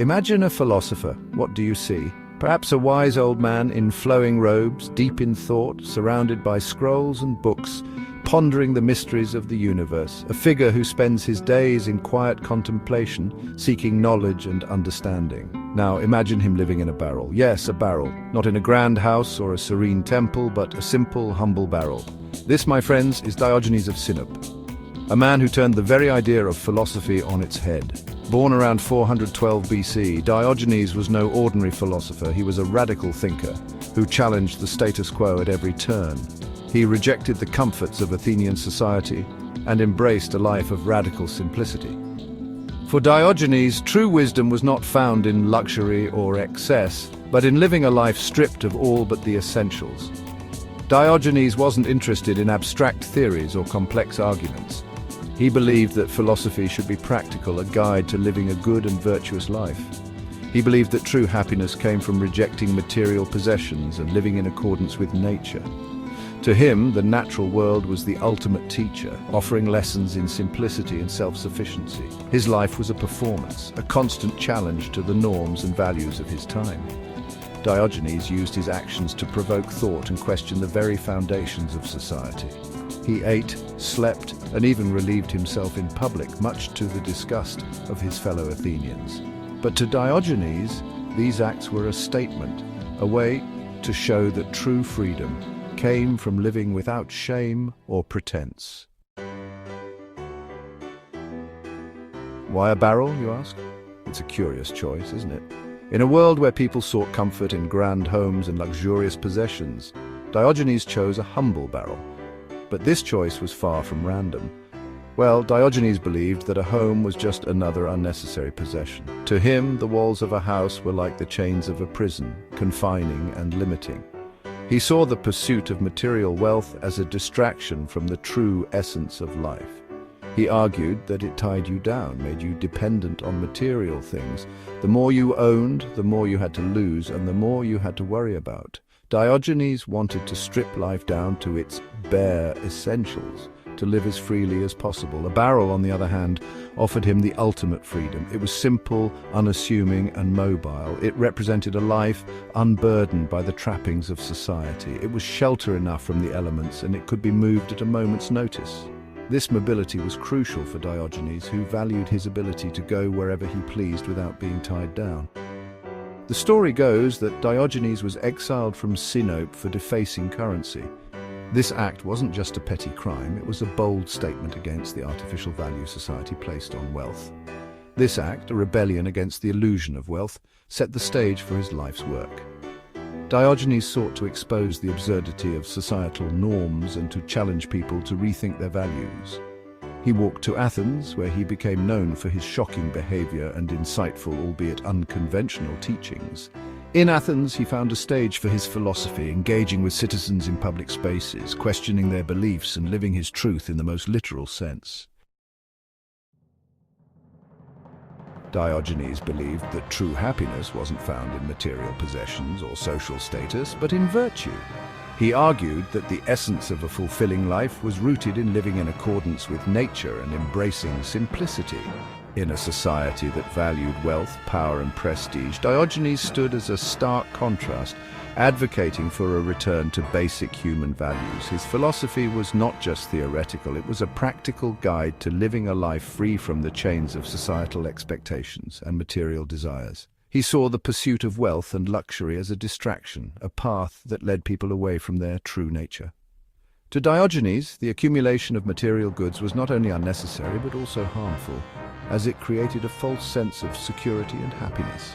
Imagine a philosopher. What do you see? Perhaps a wise old man in flowing robes, deep in thought, surrounded by scrolls and books, pondering the mysteries of the universe. A figure who spends his days in quiet contemplation, seeking knowledge and understanding. Now imagine him living in a barrel. Yes, a barrel. Not in a grand house or a serene temple, but a simple, humble barrel. This, my friends, is Diogenes of Sinope, a man who turned the very idea of philosophy on its head. Born around 412 BC, Diogenes was no ordinary philosopher. He was a radical thinker who challenged the status quo at every turn. He rejected the comforts of Athenian society and embraced a life of radical simplicity. For Diogenes, true wisdom was not found in luxury or excess, but in living a life stripped of all but the essentials. Diogenes wasn't interested in abstract theories or complex arguments. He believed that philosophy should be practical, a guide to living a good and virtuous life. He believed that true happiness came from rejecting material possessions and living in accordance with nature. To him, the natural world was the ultimate teacher, offering lessons in simplicity and self-sufficiency. His life was a performance, a constant challenge to the norms and values of his time. Diogenes used his actions to provoke thought and question the very foundations of society. He ate, slept, and even relieved himself in public, much to the disgust of his fellow Athenians. But to Diogenes, these acts were a statement, a way to show that true freedom came from living without shame or pretense. Why a barrel, you ask? It's a curious choice, isn't it? In a world where people sought comfort in grand homes and luxurious possessions, Diogenes chose a humble barrel. But this choice was far from random. Well, Diogenes believed that a home was just another unnecessary possession. To him, the walls of a house were like the chains of a prison, confining and limiting. He saw the pursuit of material wealth as a distraction from the true essence of life. He argued that it tied you down, made you dependent on material things. The more you owned, the more you had to lose, and the more you had to worry about. Diogenes wanted to strip life down to its bare essentials, to live as freely as possible. A barrel, on the other hand, offered him the ultimate freedom. It was simple, unassuming, and mobile. It represented a life unburdened by the trappings of society. It was shelter enough from the elements, and it could be moved at a moment's notice. This mobility was crucial for Diogenes, who valued his ability to go wherever he pleased without being tied down. The story goes that Diogenes was exiled from Sinope for defacing currency. This act wasn't just a petty crime, it was a bold statement against the artificial value society placed on wealth. This act, a rebellion against the illusion of wealth, set the stage for his life's work. Diogenes sought to expose the absurdity of societal norms and to challenge people to rethink their values. He walked to Athens, where he became known for his shocking behavior and insightful, albeit unconventional, teachings. In Athens, he found a stage for his philosophy, engaging with citizens in public spaces, questioning their beliefs and living his truth in the most literal sense. Diogenes believed that true happiness wasn't found in material possessions or social status, but in virtue. He argued that the essence of a fulfilling life was rooted in living in accordance with nature and embracing simplicity. In a society that valued wealth, power, and prestige, Diogenes stood as a stark contrast, advocating for a return to basic human values. His philosophy was not just theoretical, it was a practical guide to living a life free from the chains of societal expectations and material desires. He saw the pursuit of wealth and luxury as a distraction, a path that led people away from their true nature. To Diogenes, the accumulation of material goods was not only unnecessary but also harmful, as it created a false sense of security and happiness.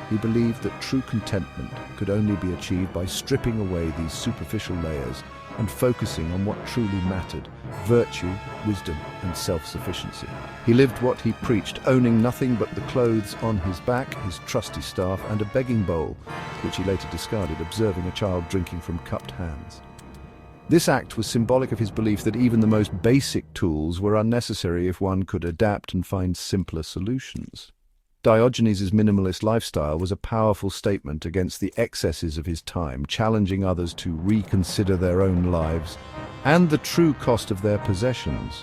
He believed that true contentment could only be achieved by stripping away these superficial layers and focusing on what truly mattered: virtue, wisdom, and self-sufficiency. He lived what he preached, owning nothing but the clothes on his back, his trusty staff, and a begging bowl, which he later discarded, observing a child drinking from cupped hands. This act was symbolic of his belief that even the most basic tools were unnecessary if one could adapt and find simpler solutions. Diogenes' minimalist lifestyle was a powerful statement against the excesses of his time, challenging others to reconsider their own lives and the true cost of their possessions.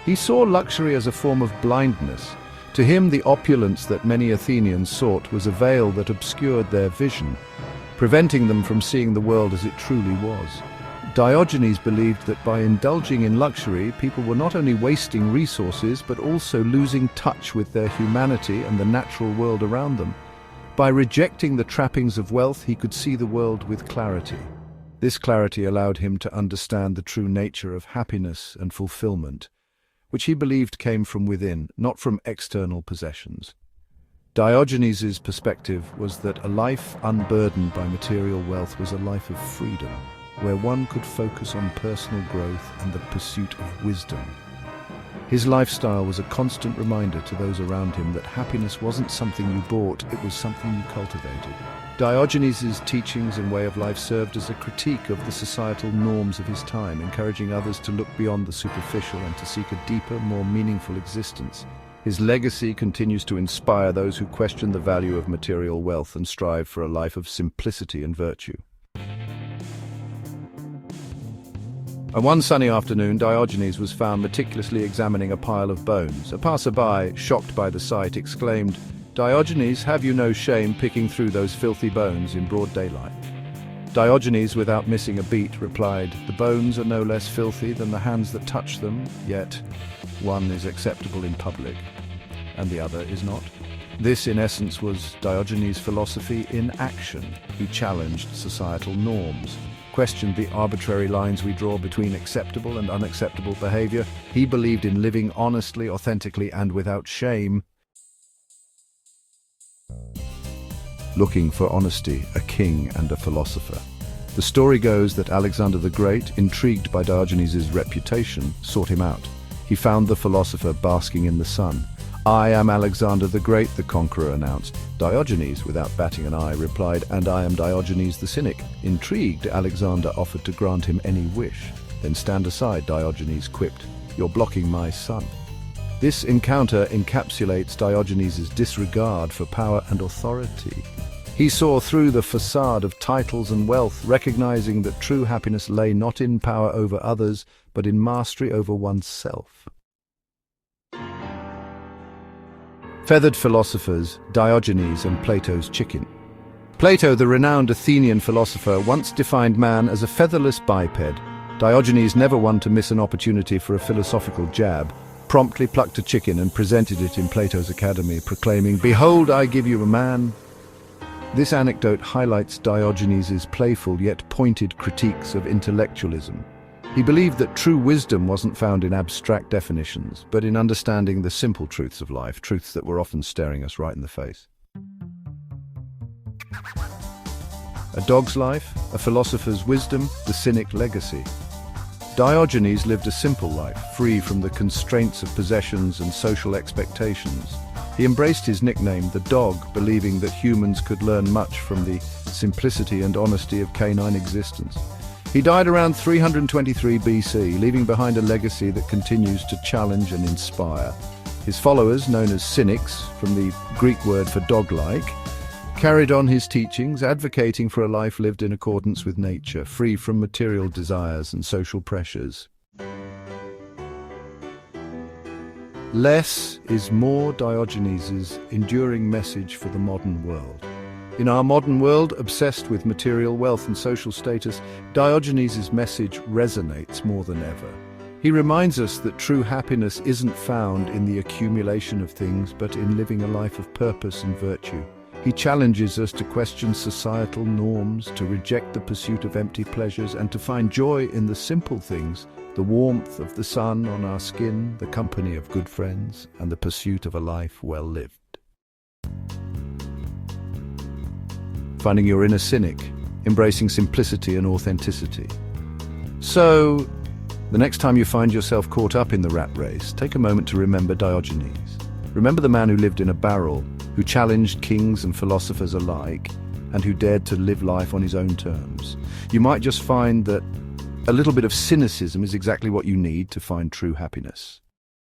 He saw luxury as a form of blindness, To him, the opulence that many Athenians sought was a veil that obscured their vision, preventing them from seeing the world as it truly was. Diogenes believed that by indulging in luxury, people were not only wasting resources, but also losing touch with their humanity and the natural world around them. By rejecting the trappings of wealth, he could see the world with clarity. This clarity allowed him to understand the true nature of happiness and fulfillment, which he believed came from within, not from external possessions. Diogenes' perspective was that a life unburdened by material wealth was a life of freedom, where one could focus on personal growth and the pursuit of wisdom. His lifestyle was a constant reminder to those around him that happiness wasn't something you bought, it was something you cultivated. Diogenes' teachings and way of life served as a critique of the societal norms of his time, encouraging others to look beyond the superficial and to seek a deeper, more meaningful existence. His legacy continues to inspire those who question the value of material wealth and strive for a life of simplicity and virtue. On one sunny afternoon, Diogenes was found meticulously examining a pile of bones. A passerby, shocked by the sight, exclaimed, "Diogenes, have you no shame picking through those filthy bones in broad daylight?" Diogenes, without missing a beat, replied, "The bones are no less filthy than the hands that touch them, yet one is acceptable in public, and the other is not." This, in essence, was Diogenes' philosophy in action. He challenged societal norms, questioned the arbitrary lines we draw between acceptable and unacceptable behavior. He believed in living honestly, authentically, and without shame. Looking for honesty, a king and a philosopher. The story goes that Alexander the Great, intrigued by Diogenes' reputation, sought him out. He found the philosopher basking in the sun. "I am Alexander the Great," the conqueror announced. Diogenes, without batting an eye, replied, "And I am Diogenes the Cynic." Intrigued, Alexander offered to grant him any wish. "Then stand aside," Diogenes quipped. "You're blocking my sun." This encounter encapsulates Diogenes' disregard for power and authority. He saw through the facade of titles and wealth, recognizing that true happiness lay not in power over others, but in mastery over oneself. Feathered philosophers, Diogenes and Plato's chicken. Plato, the renowned Athenian philosopher, once defined man as a featherless biped. Diogenes, never one to miss an opportunity for a philosophical jab, promptly plucked a chicken and presented it in Plato's academy, proclaiming, "Behold, I give you a man." This anecdote highlights Diogenes' playful yet pointed critiques of intellectualism. He believed that true wisdom wasn't found in abstract definitions, but in understanding the simple truths of life, truths that were often staring us right in the face. A dog's life, a philosopher's wisdom, the cynic legacy. Diogenes lived a simple life, free from the constraints of possessions and social expectations. He embraced his nickname, the dog, believing that humans could learn much from the simplicity and honesty of canine existence. He died around 323 BC, leaving behind a legacy that continues to challenge and inspire. His followers, known as cynics, from the Greek word for dog-like, carried on his teachings, advocating for a life lived in accordance with nature, free from material desires and social pressures. Less is more, Diogenes' enduring message for the modern world. In our modern world, obsessed with material wealth and social status, Diogenes' message resonates more than ever. He reminds us that true happiness isn't found in the accumulation of things, but in living a life of purpose and virtue. He challenges us to question societal norms, to reject the pursuit of empty pleasures, and to find joy in the simple things, the warmth of the sun on our skin, the company of good friends, and the pursuit of a life well lived. Finding your inner cynic, embracing simplicity and authenticity. So, the next time you find yourself caught up in the rat race, take a moment to remember Diogenes. Remember the man who lived in a barrel, who challenged kings and philosophers alike, and who dared to live life on his own terms. You might just find that a little bit of cynicism is exactly what you need to find true happiness.